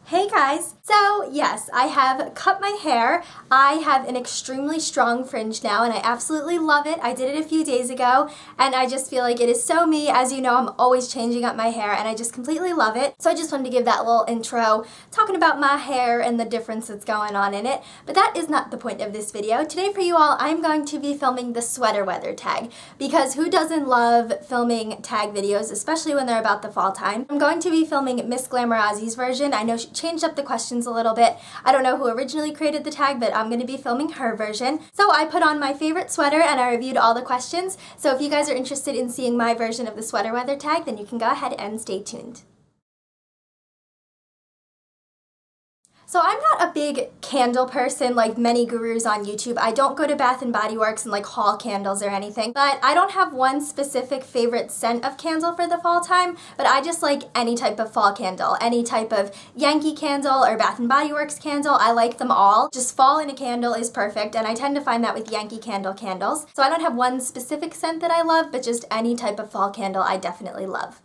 Hey guys! So yes, I have cut my hair. I have an extremely strong fringe now and I absolutely love it. I did it a few days ago and I just feel like it is so me. As you know, I'm always changing up my hair and I just completely love it. So I just wanted to give that little intro talking about my hair and the difference that's going on in it. But that is not the point of this video. Today for you all, I'm going to be filming the sweater weather tag because who doesn't love filming tag videos, especially when they're about the fall time. I'm going to be filming Miss Glamorazzi's version. I know she changed up the questions a little bit. I don't know who originally created the tag, but I'm going to be filming her version. So I put on my favorite sweater and I reviewed all the questions. So if you guys are interested in seeing my version of the sweater weather tag, then you can go ahead and stay tuned. So I'm not a big candle person like many gurus on YouTube. I don't go to Bath & Body Works and like haul candles or anything, but I don't have one specific favorite scent of candle for the fall time, but I just like any type of fall candle, any type of Yankee candle or Bath & Body Works candle. I like them all. Just fall in a candle is perfect, and I tend to find that with Yankee Candle candles. So I don't have one specific scent that I love, but just any type of fall candle I definitely love.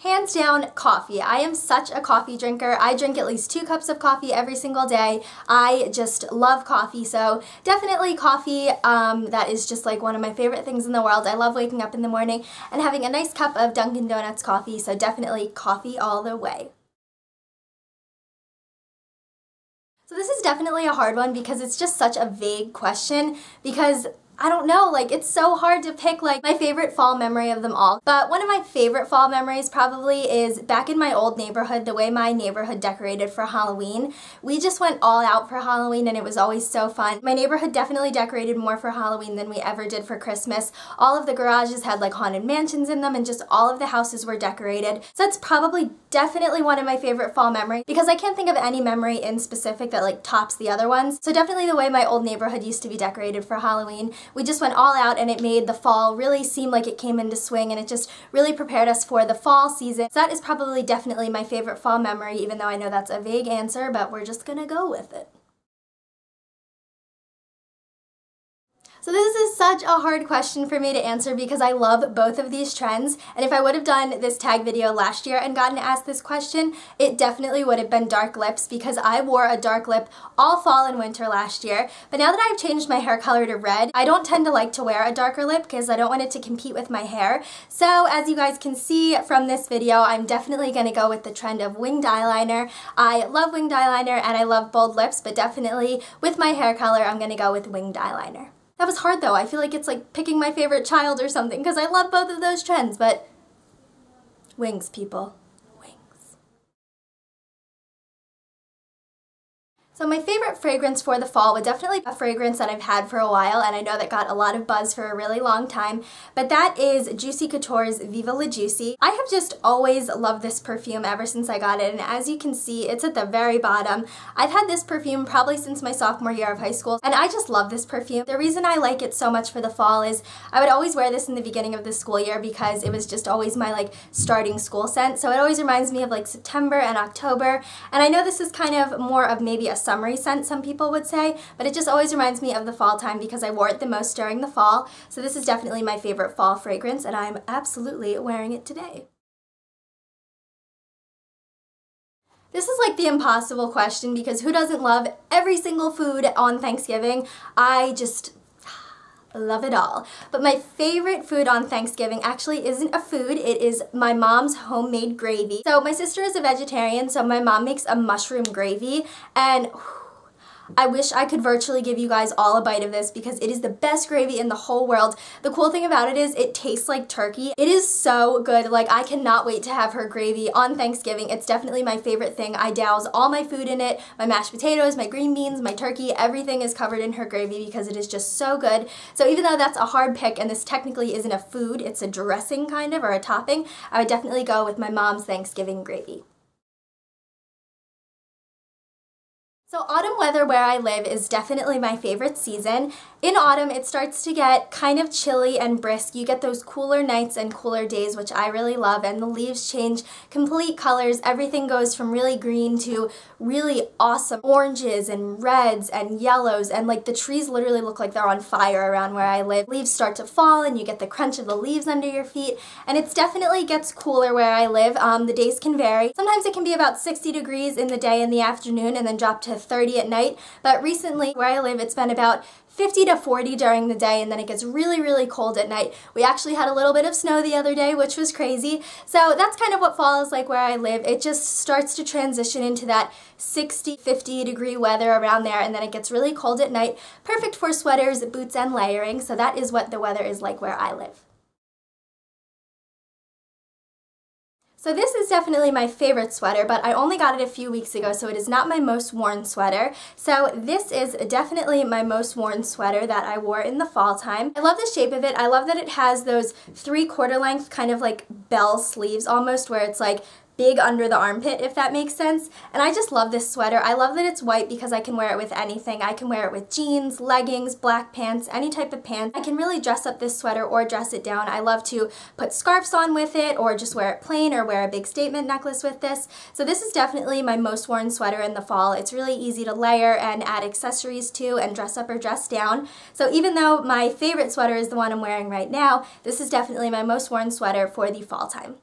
Hands down, coffee. I am such a coffee drinker. I drink at least 2 cups of coffee every single day. I just love coffee, so definitely coffee. That is just like one of my favorite things in the world. I love waking up in the morning and having a nice cup of Dunkin' Donuts coffee, so definitely coffee all the way. So this is definitely a hard one because it's just such a vague question because I don't know, like it's so hard to pick like my favorite fall memory of them all. But one of my favorite fall memories probably is back in my old neighborhood, the way my neighborhood decorated for Halloween. We just went all out for Halloween and it was always so fun. My neighborhood definitely decorated more for Halloween than we ever did for Christmas. All of the garages had like haunted mansions in them and just all of the houses were decorated. So that's probably definitely one of my favorite fall memories because I can't think of any memory in specific that like tops the other ones. So definitely the way my old neighborhood used to be decorated for Halloween. We just went all out and it made the fall really seem like it came into swing and it just really prepared us for the fall season. So that is probably definitely my favorite fall memory, even though I know that's a vague answer, but we're just gonna go with it. So this is such a hard question for me to answer because I love both of these trends, and if I would have done this tag video last year and gotten asked this question, it definitely would have been dark lips because I wore a dark lip all fall and winter last year. But now that I've changed my hair color to red, I don't tend to like to wear a darker lip because I don't want it to compete with my hair. So as you guys can see from this video, I'm definitely going to go with the trend of winged eyeliner. I love winged eyeliner and I love bold lips, but definitely with my hair color, I'm going to go with winged eyeliner. That was hard though. I feel like it's like picking my favorite child or something because I love both of those trends, but wings, people. So my favorite fragrance for the fall would definitely be a fragrance that I've had for a while and I know that got a lot of buzz for a really long time, but that is Juicy Couture's Viva La Juicy. I have just always loved this perfume ever since I got it, and as you can see, it's at the very bottom. I've had this perfume probably since my sophomore year of high school, and I just love this perfume. The reason I like it so much for the fall is I would always wear this in the beginning of the school year because it was just always my like starting school scent, so it always reminds me of like September and October, and I know this is kind of more of maybe a summery scent, some people would say, but it just always reminds me of the fall time because I wore it the most during the fall. So this is definitely my favorite fall fragrance and I'm absolutely wearing it today. This is like the impossible question because who doesn't love every single food on Thanksgiving? I just love it all. But my favorite food on Thanksgiving actually isn't a food, it is my mom's homemade gravy. So my sister is a vegetarian, so my mom makes a mushroom gravy, and I wish I could virtually give you guys all a bite of this because it is the best gravy in the whole world. The cool thing about it is it tastes like turkey. It is so good. Like, I cannot wait to have her gravy on Thanksgiving. It's definitely my favorite thing. I douse all my food in it. My mashed potatoes, my green beans, my turkey, everything is covered in her gravy because it is just so good. So even though that's a hard pick and this technically isn't a food, it's a dressing kind of, or a topping, I would definitely go with my mom's Thanksgiving gravy. So autumn weather where I live is definitely my favorite season. In autumn, it starts to get kind of chilly and brisk. You get those cooler nights and cooler days, which I really love, and the leaves change complete colors. Everything goes from really green to really awesome oranges and reds and yellows, and like the trees literally look like they're on fire around where I live. Leaves start to fall and you get the crunch of the leaves under your feet, and it definitely gets cooler where I live. The days can vary. Sometimes it can be about 60 degrees in the day and the afternoon and then drop to 30 at night, but recently where I live it's been about 50 to 40 during the day, and then it gets really, really cold at night. We actually had a little bit of snow the other day, which was crazy. So that's kind of what fall is like where I live. It just starts to transition into that 60, 50 degree weather around there, and then it gets really cold at night. Perfect for sweaters, boots, and layering. So that is what the weather is like where I live. So this is definitely my favorite sweater, but I only got it a few weeks ago, so it is not my most worn sweater. So this is definitely my most worn sweater that I wore in the fall time. I love the shape of it. I love that it has those 3/4 length kind of like bell sleeves almost, where it's like big under the armpit, if that makes sense. And I just love this sweater. I love that it's white because I can wear it with anything. I can wear it with jeans, leggings, black pants, any type of pants. I can really dress up this sweater or dress it down. I love to put scarves on with it or just wear it plain or wear a big statement necklace with this. So this is definitely my most worn sweater in the fall. It's really easy to layer and add accessories to and dress up or dress down. So even though my favorite sweater is the one I'm wearing right now, this is definitely my most worn sweater for the fall time.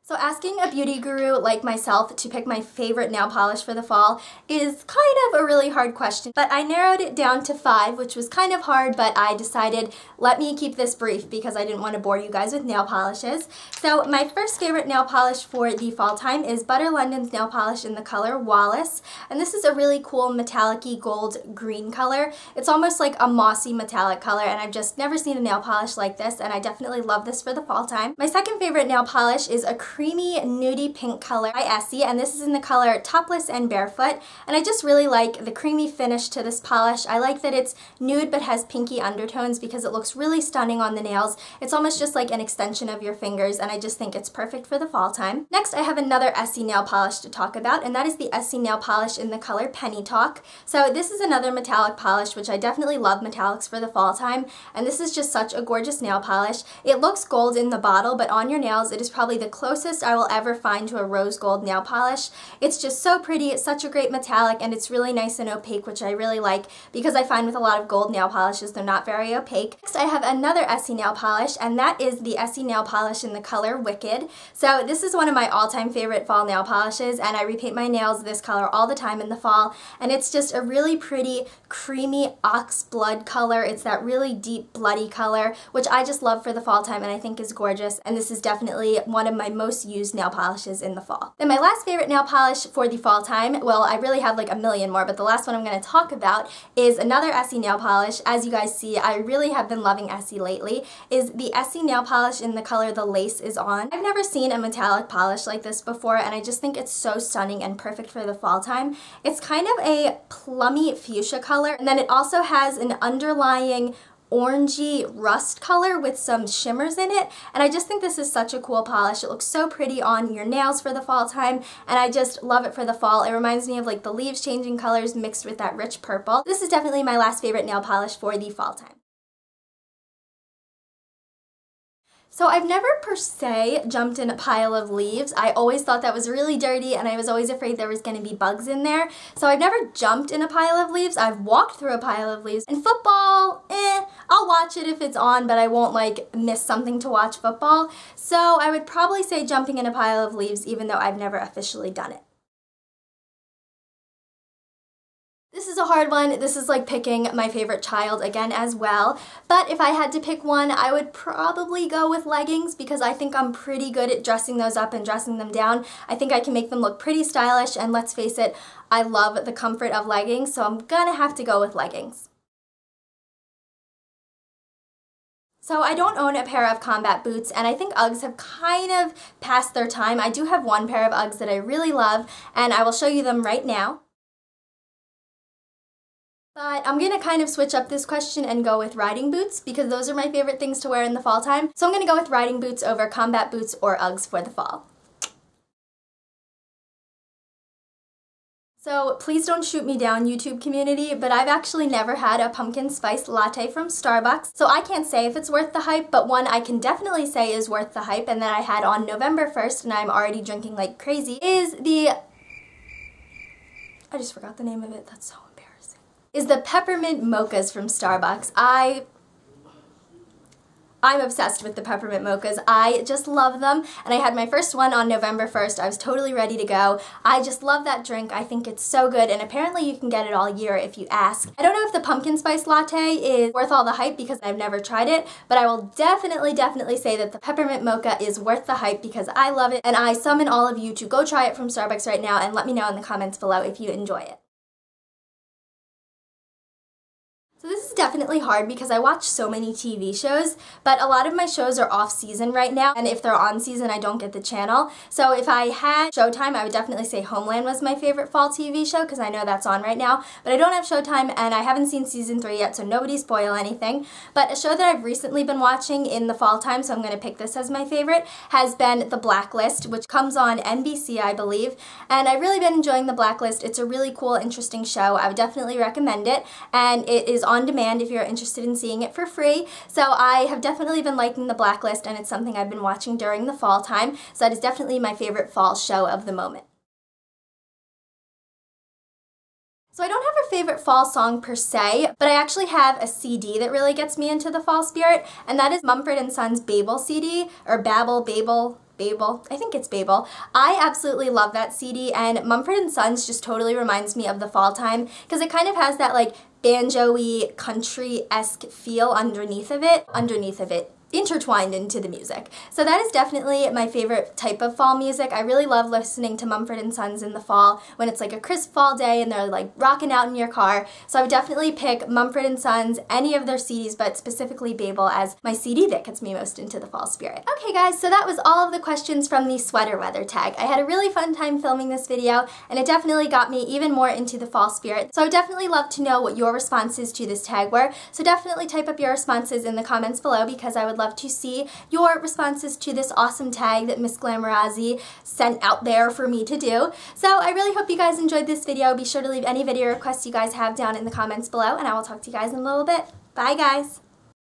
So asking a beauty guru like myself to pick my favorite nail polish for the fall is kind of a really hard question, but I narrowed it down to 5, which was kind of hard, but I decided let me keep this brief because I didn't want to bore you guys with nail polishes. So my first favorite nail polish for the fall time is Butter London's nail polish in the color Wallace, and this is a really cool metallic-y gold green color. It's almost like a mossy metallic color, and I've just never seen a nail polish like this, and I definitely love this for the fall time. My second favorite nail polish is a creamy nudie pink color by Essie, and this is in the color Topless and Barefoot, and I just really like the creamy finish to this polish. I like that it's nude but has pinky undertones because it looks really stunning on the nails. It's almost just like an extension of your fingers, and I just think it's perfect for the fall time. Next, I have another Essie nail polish to talk about, and that is the Essie nail polish in the color Penny Talk. So this is another metallic polish, which I definitely love metallics for the fall time, and this is just such a gorgeous nail polish. It looks gold in the bottle, but on your nails it is probably the closest I will ever find to a rose gold nail polish. It's just so pretty, it's such a great metallic, and it's really nice and opaque, which I really like because I find with a lot of gold nail polishes they're not very opaque. Next, I have another Essie nail polish, and that is the Essie nail polish in the color Wicked. So this is one of my all-time favorite fall nail polishes, and I repaint my nails this color all the time in the fall, and it's just a really pretty creamy ox blood color. It's that really deep bloody color, which I just love for the fall time and I think is gorgeous, and this is definitely one of my most used nail polishes in the fall. Then my last favorite nail polish for the fall time, well, I really have like a million more, but the last one I'm going to talk about is another Essie nail polish. As you guys see, I really have been loving Essie lately, is the Essie nail polish in the color The Lace Is On. I've never seen a metallic polish like this before, and I just think it's so stunning and perfect for the fall time. It's kind of a plummy fuchsia color, and then it also has an underlying orangey rust color with some shimmers in it, and I just think this is such a cool polish. It looks so pretty on your nails for the fall time, and I just love it for the fall. It reminds me of like the leaves changing colors mixed with that rich purple. This is definitely my last favorite nail polish for the fall time. So I've never per se jumped in a pile of leaves. I always thought that was really dirty, and I was always afraid there was going to be bugs in there. So I've never jumped in a pile of leaves. I've walked through a pile of leaves. And football, I'll watch it if it's on, but I won't like miss something to watch football. So I would probably say jumping in a pile of leaves, even though I've never officially done it. This is a hard one. This is like picking my favorite child again as well. But if I had to pick one, I would probably go with leggings because I think I'm pretty good at dressing those up and dressing them down. I think I can make them look pretty stylish, and let's face it, I love the comfort of leggings, so I'm gonna have to go with leggings. So I don't own a pair of combat boots, and I think Uggs have kind of passed their time. I do have one pair of Uggs that I really love, and I will show you them right now. But I'm going to kind of switch up this question and go with riding boots because those are my favorite things to wear in the fall time. So I'm going to go with riding boots over combat boots or Uggs for the fall. So please don't shoot me down, YouTube community, but I've actually never had a pumpkin spice latte from Starbucks, so I can't say if it's worth the hype, but one I can definitely say is worth the hype and that I had on November 1st and I'm already drinking like crazy is I just forgot the name of it, that's so embarrassing. Is the peppermint mochas from Starbucks. I'm obsessed with the peppermint mochas. I just love them, and I had my first one on November 1st. I was totally ready to go. I just love that drink. I think it's so good, and apparently you can get it all year if you ask. I don't know if the pumpkin spice latte is worth all the hype because I've never tried it, but I will definitely say that the peppermint mocha is worth the hype because I love it, and I summon all of you to go try it from Starbucks right now and let me know in the comments below if you enjoy it. So this is definitely hard because I watch so many TV shows, but a lot of my shows are off season right now, and if they're on season, I don't get the channel. So if I had Showtime, I would definitely say Homeland was my favorite fall TV show because I know that's on right now, but I don't have Showtime and I haven't seen season 3 yet, so nobody spoil anything. But a show that I've recently been watching in the fall time, so I'm going to pick this as my favorite, has been The Blacklist, which comes on NBC, I believe, and I've really been enjoying The Blacklist. It's a really cool, interesting show. I would definitely recommend it, and it is on demand if you're interested in seeing it for free. So I have definitely been liking The Blacklist, and it's something I've been watching during the fall time, so that is definitely my favorite fall show of the moment. So I don't have a favorite fall song per se, but I actually have a CD that really gets me into the fall spirit, and that is Mumford & Sons' Babel CD, or Babel, I think it's Babel. I absolutely love that CD, and Mumford & Sons just totally reminds me of the fall time because it kind of has that like banjo-y, country-esque feel underneath of it, intertwined into the music. So that is definitely my favorite type of fall music. I really love listening to Mumford & Sons in the fall when it's like a crisp fall day and they're like rocking out in your car. So I would definitely pick Mumford & Sons, any of their CDs, but specifically Babel as my CD that gets me most into the fall spirit. Okay guys, so that was all of the questions from the sweater weather tag. I had a really fun time filming this video and it definitely got me even more into the fall spirit. So I would definitely love to know what your responses to this tag were. So definitely type up your responses in the comments below because I would love to see your responses to this awesome tag that Miss Glamorazzi sent out there for me to do. So I really hope you guys enjoyed this video. Be sure to leave any video requests you guys have down in the comments below, and I will talk to you guys in a little bit. Bye guys!